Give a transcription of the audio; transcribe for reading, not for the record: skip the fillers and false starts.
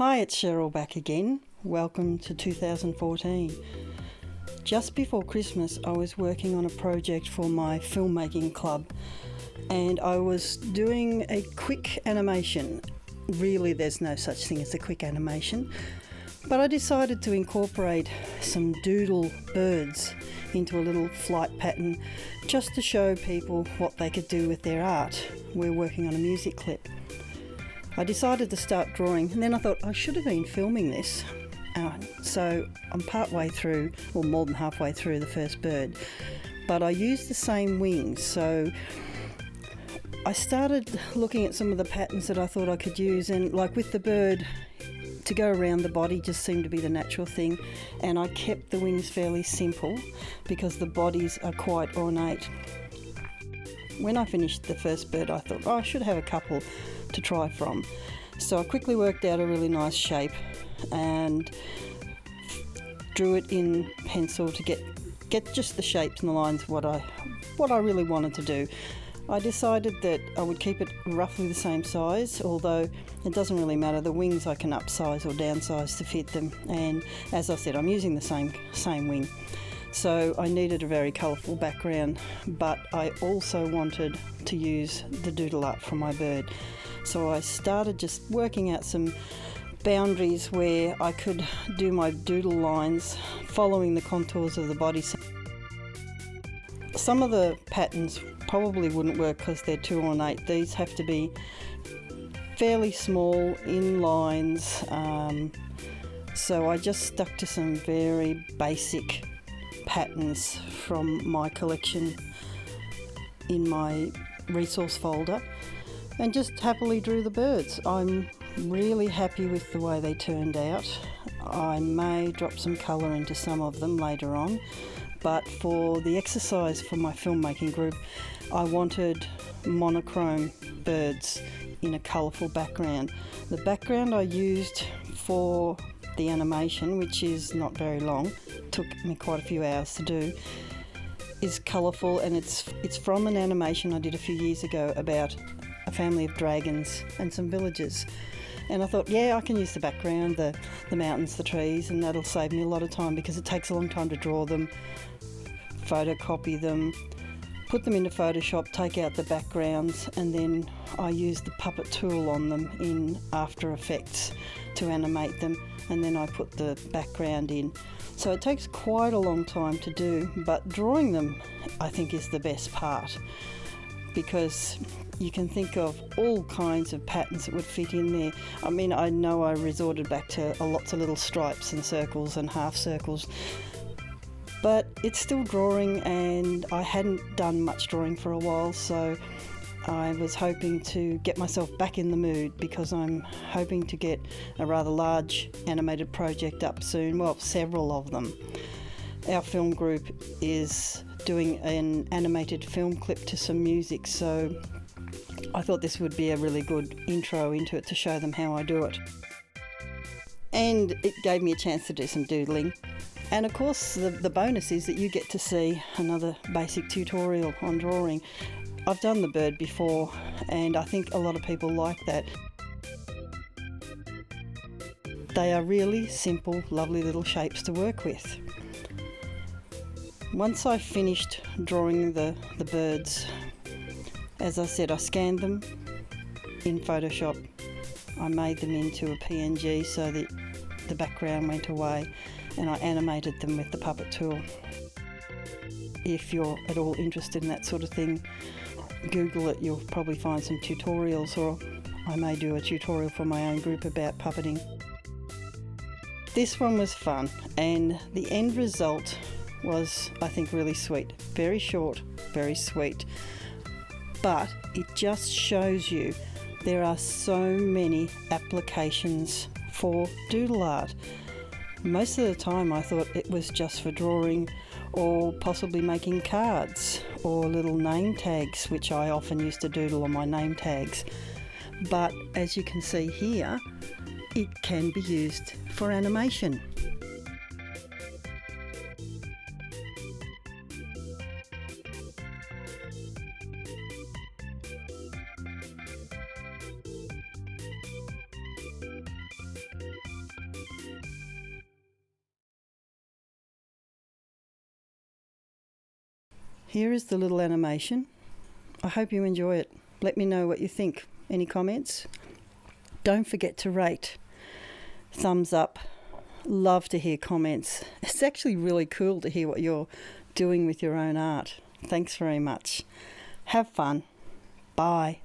Hi, it's Cheryl back again. Welcome to 2014. Just before Christmas, I was working on a project for my filmmaking club, and I was doing a quick animation. Really, there's no such thing as a quick animation, but I decided to incorporate some Doodle Birds into a little flight pattern just to show people what they could do with their art. We're working on a music clip. I decided to start drawing, and then I thought I should have been filming this. So I'm partway through, or more than halfway through the first bird, but I used the same wings. So I started looking at some of the patterns that I thought I could use, and like with the bird, to go around the body just seemed to be the natural thing, and I kept the wings fairly simple because the bodies are quite ornate. When I finished the first bird, I thought, I should have a couple to try from. So I quickly worked out a really nice shape and drew it in pencil to get just the shapes and the lines what I really wanted to do. I decided that I would keep it roughly the same size, although it doesn't really matter. The wings I can upsize or downsize to fit them, and as I said, I'm using the same wing. So I needed a very colourful background, but I also wanted to use the doodle art from my bird. So I started just working out some boundaries where I could do my doodle lines following the contours of the body. Some of the patterns probably wouldn't work because they're too ornate. These have to be fairly small in lines, so I just stuck to some very basic patterns from my collection in my resource folder and just happily drew the birds. I'm really happy with the way they turned out. I may drop some colour into some of them later on, but for the exercise for my filmmaking group, I wanted monochrome birds in a colourful background. The background I used for the animation, which is not very long, took me quite a few hours to do, is colourful, and it's from an animation I did a few years ago about a family of dragons and some villages. And I thought, yeah, I can use the background, the mountains, the trees, and that'll save me a lot of time because it takes a long time to draw them, photocopy them, put them into Photoshop, take out the backgrounds, and then I use the puppet tool on them in After Effects to animate them, and then I put the background in. So it takes quite a long time to do, but drawing them I think is the best part, because you can think of all kinds of patterns that would fit in there. I mean, I know I resorted back to lots of little stripes and circles and half circles, but it's still drawing, and I hadn't done much drawing for a while, so I was hoping to get myself back in the mood because I'm hoping to get a rather large animated project up soon, well, several of them. Our film group is doing an animated film clip to some music, so I thought this would be a really good intro into it to show them how I do it. And it gave me a chance to do some doodling. And of course, the bonus is that you get to see another basic tutorial on drawing. I've done the bird before, and I think a lot of people like that. They are really simple, lovely little shapes to work with. Once I finished drawing the birds, as I said, I scanned them in Photoshop. I made them into a PNG so that the background went away, and I animated them with the puppet tool. If you're at all interested in that sort of thing, Google it, you'll probably find some tutorials, or I may do a tutorial for my own group about puppeting. This one was fun, and the end result was, I think, really sweet. Very short, very sweet, but it just shows you there are so many applications for doodle art. Most of the time I thought it was just for drawing, or possibly making cards or little name tags, which I often used to doodle on my name tags. But as you can see here, it can be used for animation. here is the little animation. I hope you enjoy it. Let me know what you think. Any comments? Don't forget to rate. Thumbs up. Love to hear comments. It's actually really cool to hear what you're doing with your own art. Thanks very much. Have fun. Bye.